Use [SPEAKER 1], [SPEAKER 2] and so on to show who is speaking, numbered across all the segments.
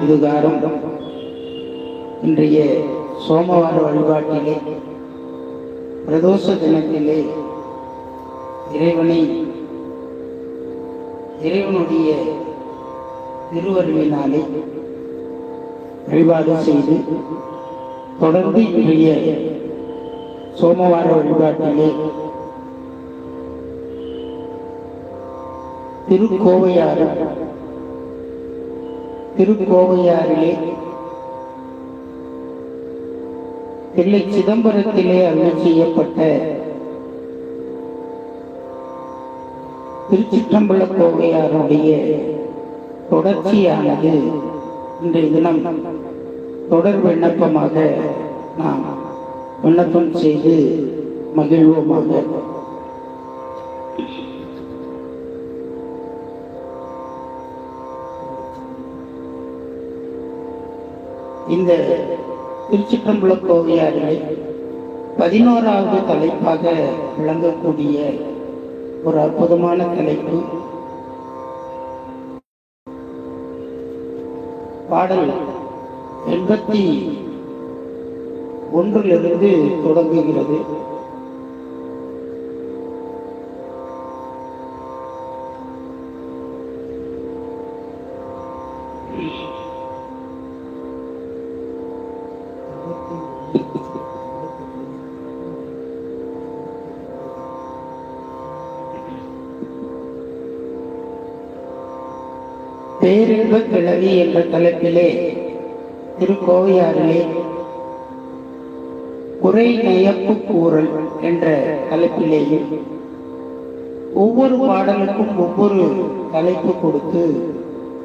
[SPEAKER 1] இதுகாரும் இன்றைய சோமவார வழிபாட்டிலே பிரதோஷ தினத்திலே இறைவனுடைய திருவருளினாலே வழிபாடு செய்து தொடர்ந்து இன்றைய சோமவார வழிபாட்டிலே திருக்கோவையாறிலே தில்லை சிதம்பரத்திலே அருள் செய்யப்பட்ட திருச்சிற்றம்பல கோவையாருடைய தொடர்ச்சியானது இன்றைய தினம் தொடர் விண்ணப்பமாக நாம் விண்ணப்பம் செய்து மகிழ்வோமாக. இந்த திருச்சிற்றம்பல கோவையாரிலே 11வது தலைப்பாக விளங்கக்கூடிய ஒரு அற்புதமான தலைப்பு பாடல் 81 தொடங்குகிறது. பேரின்ப கிளவி என்ற தலைப்பிலே திருக்கோவையாரிலே குறை நயப்பு கூறல் என்ற தலைப்பிலேயும் ஒவ்வொரு பாடலுக்கும் ஒவ்வொரு தலைப்பு கொடுத்து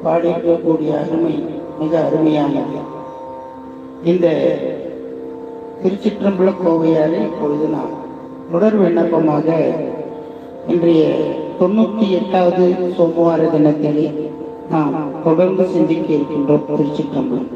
[SPEAKER 1] பாடியிருக்கக்கூடிய அருமை மிக அருமையானது. இந்த திருச்சிற்றம்பல கோவையாரை இப்பொழுது நாம் தொடர் விண்ணப்பமாக இன்றைய 98வது சோமவார தினத்திலே நாம் தொடர்ந்து சிந்திக்க இருக்கின்றோம். திருச்சிற்றம்பலம்.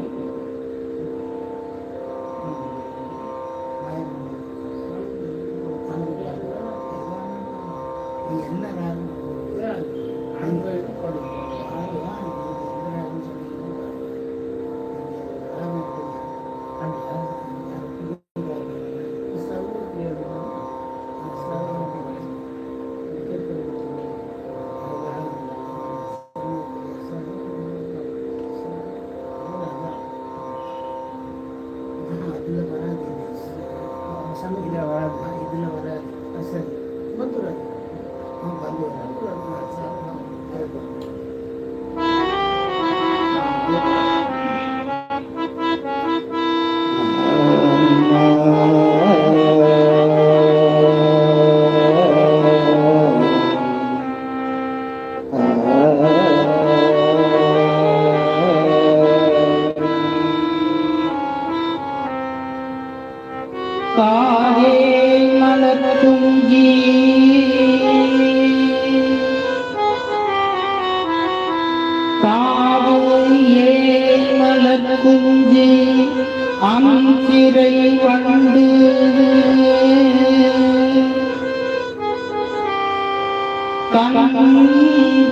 [SPEAKER 1] அந்திரை வண்டு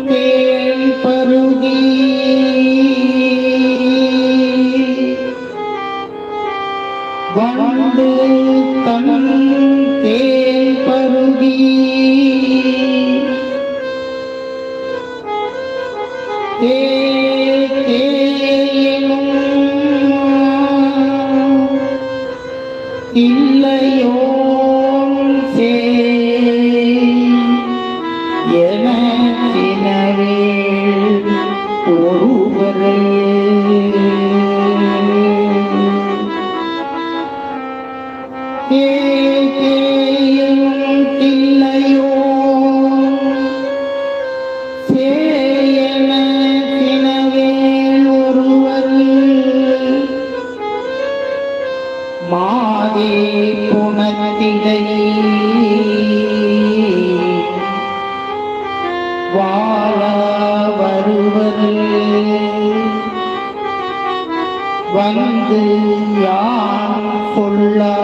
[SPEAKER 1] தேன் பருகி வண்டு தன் தேன் பருகி இல்லையோம் சே என சினவே ஒருவரே இல்லையோ சே என சினவே ஒருவர் மாதே புனத்திடை வாழ வருவது வந்து யான் சொல்லார்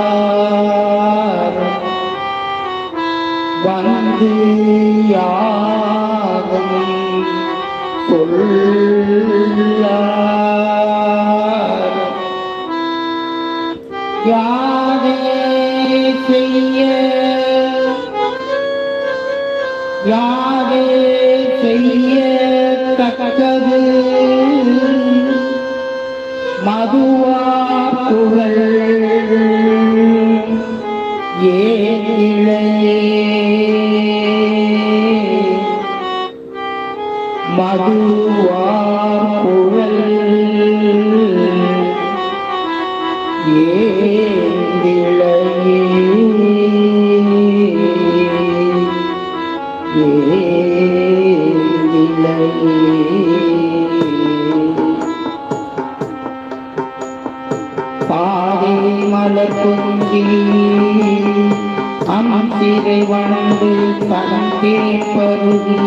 [SPEAKER 1] வந்து யாரும் சொல்லார் செய்ய யாரே செய்ய தக்கது மதுவாக்குகள் ஏழையே மதுவாக்குகள் பாதை மலர் குஞ்சி அம்பிரை வளர்ந்து தனக்கே பருகி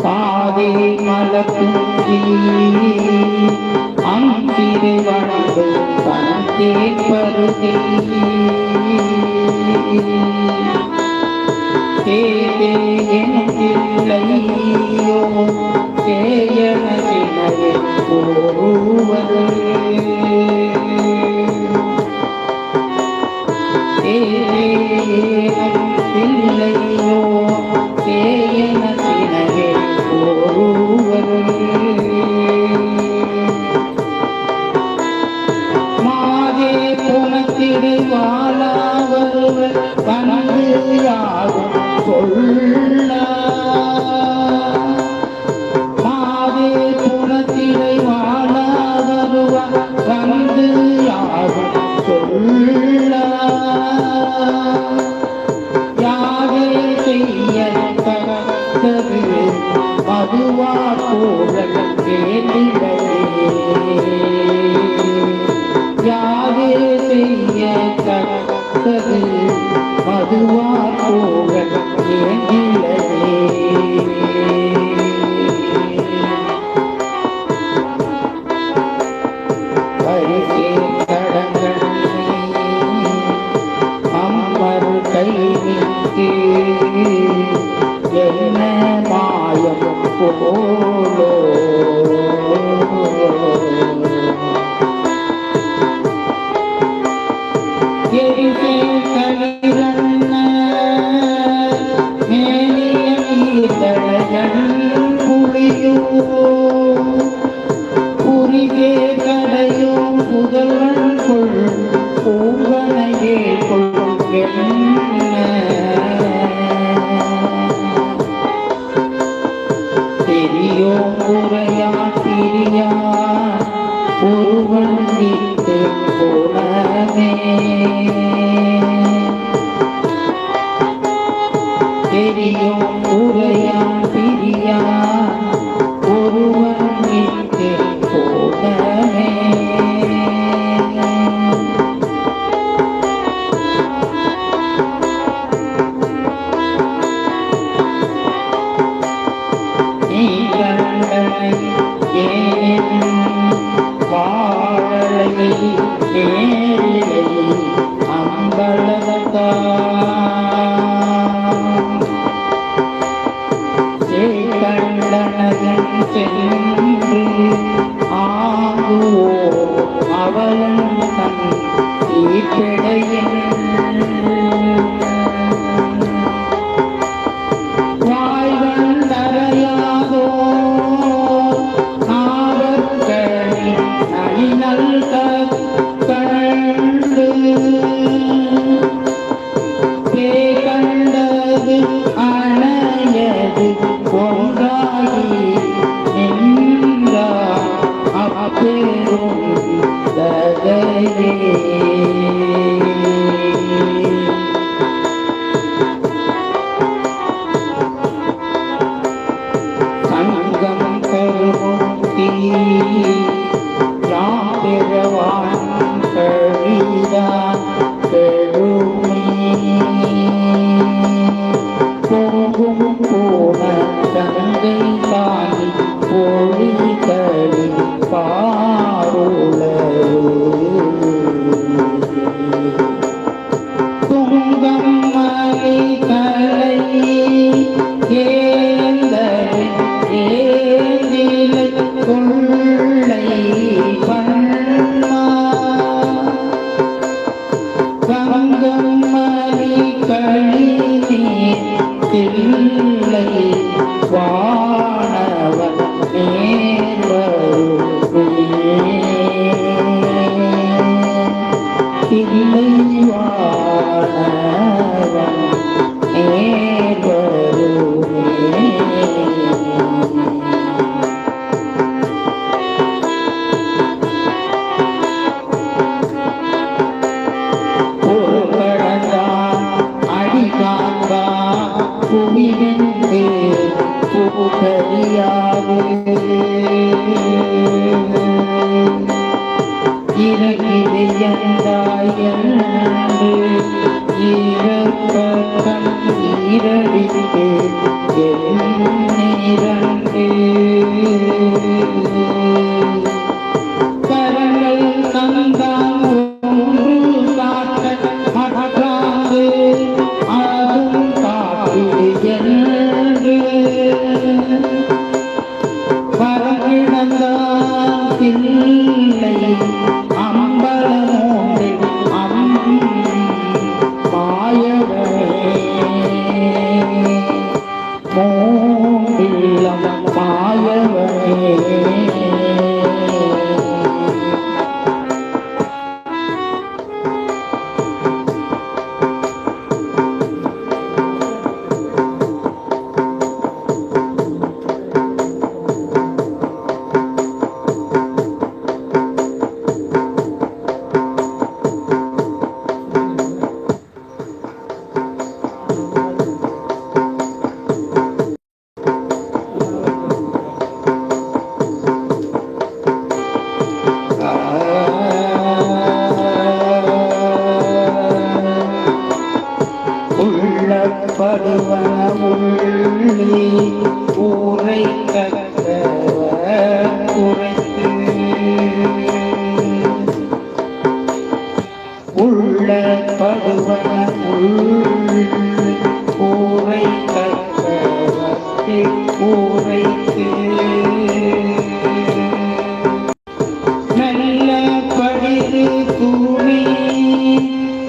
[SPEAKER 1] பாதை மலர் குஞ்சி அம்பிரை வளர்ந்து தனக்கே பருகி எனக்கில்லையோ சேயனவினையே ஒருவரே எனக்கில்லையோ சேயனவினையே ஒருவரே மாதே புனத்திடு வாழா வருவர் வந்து யாரும் சொல்ல மாதே புனத்திடை வாழ வருவர் வந்து யாரும் சொல்ல யாரே செய்ய தக்கது மதுவா போல கேள்விகளே யாரே செய்ய தக்கது மதுவா போக ஏங்கிலே பரிசே கடங்கள் அம்மர் கைவிட்டு என்ன மாயம் போலோ எரிசே கலிரன்ன மேலியன் புலியோ புரிகே கடையோ புதல்வன் கொள் பூவனையே கொள்ளும் தெரியோ முறையா திரியா ஒருவன் விட்டு போனமே தெரியும் உரையா பிரியா ஒருவன் விட்டு போனமே நீ கண்டனை ஏன் வாழலை நேரிலை அம்பலதா கண்டனகன் சென்று ஆகுவோ அவளன் தன் தீப்பிடையின் வாய்வன் தரையாதோ நாவற்கணி நளினல் கண்டு கண்டது அணையது ஒன்றாகி நின்றார் அப்பெரும் தகையே சங்கம் கருமுத்தி யாபிரவான் கழிதான் பெருமே போகும் போன தங்க புவியென்று புகழியாது இறகிதையந்தாயன்று ஈரப்ப கண்ணீரடித்து எண்ணிரண்டு கரங்கள் தந்தான் ஒன்று காட்ட மற்றாது அதுவும் காட்டு என்று பரங்கிடந்தான் இல்லை அம்பலமோடு மாயவரே மோடிலம் மாயவரே படுவன உள்ளே ஊரை கற்றவர் குறைத்து உள்ள படுவன ஊரை கற்றவர்க்கு உரைத்து நல்ல படிது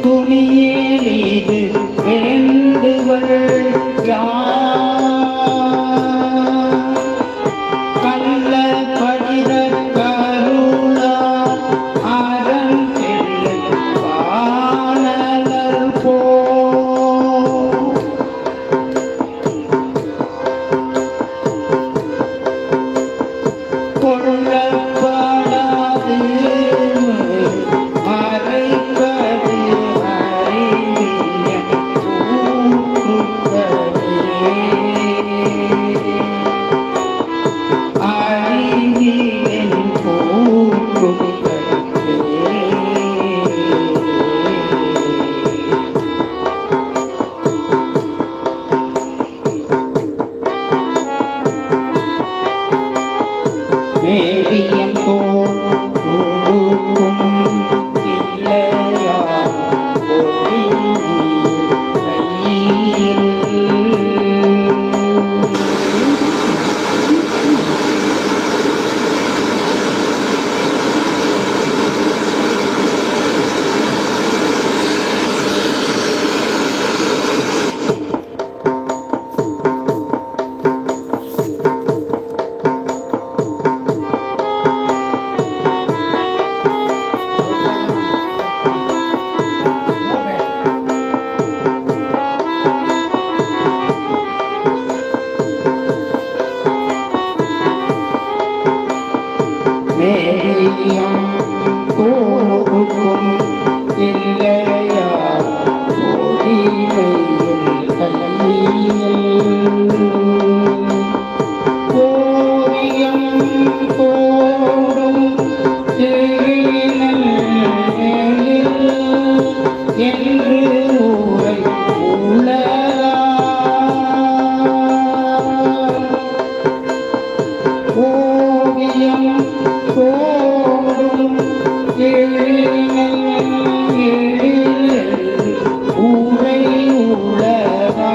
[SPEAKER 1] துணியேது வேண்டுவர் கல்ல படித கருளா அரண் பாணலர் போ கொள்ளப்படாது மறைப்பது அறிவியன் மேடியம் போக்கும் இல்லையா மேடியம் போக்கும் இல்லையா ஓடிமையில் கையில் ஓவியம் போடும் என்று ஊரை உள்ளதா ஓவியம் போடும் ஊரை உள்ளதா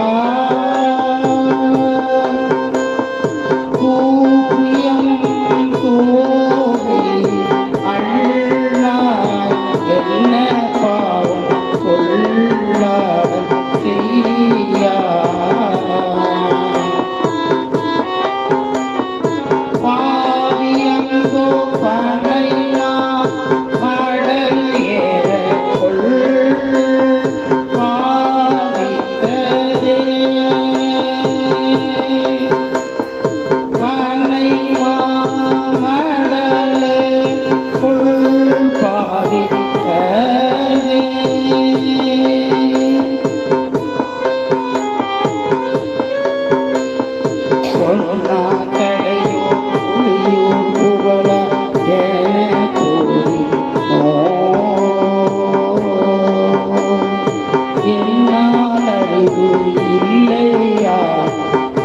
[SPEAKER 1] இல்லையா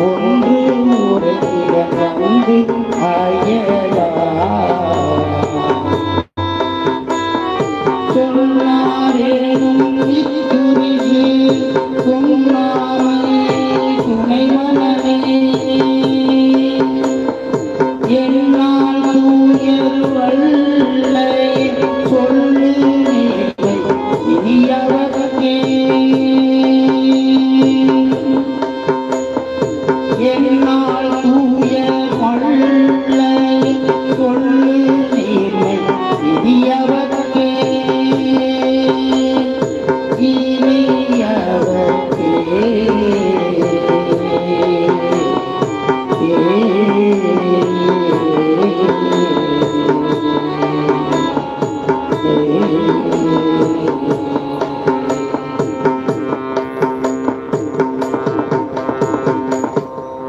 [SPEAKER 1] ஒன்று உரையிட நன்றி அயலா சொன்னாரேனும் இத்துரிசு சொன்னாமே துணை மனமே என்னால் தூயர் வல்லை சொல்லு நேர்மை இனியவர்க்கே என்னால் தூயர் வல்லை சொல்லு நேர்மை இனியவர்க்கே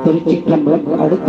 [SPEAKER 1] திருச்சிற்றம்பலம். அடுத்த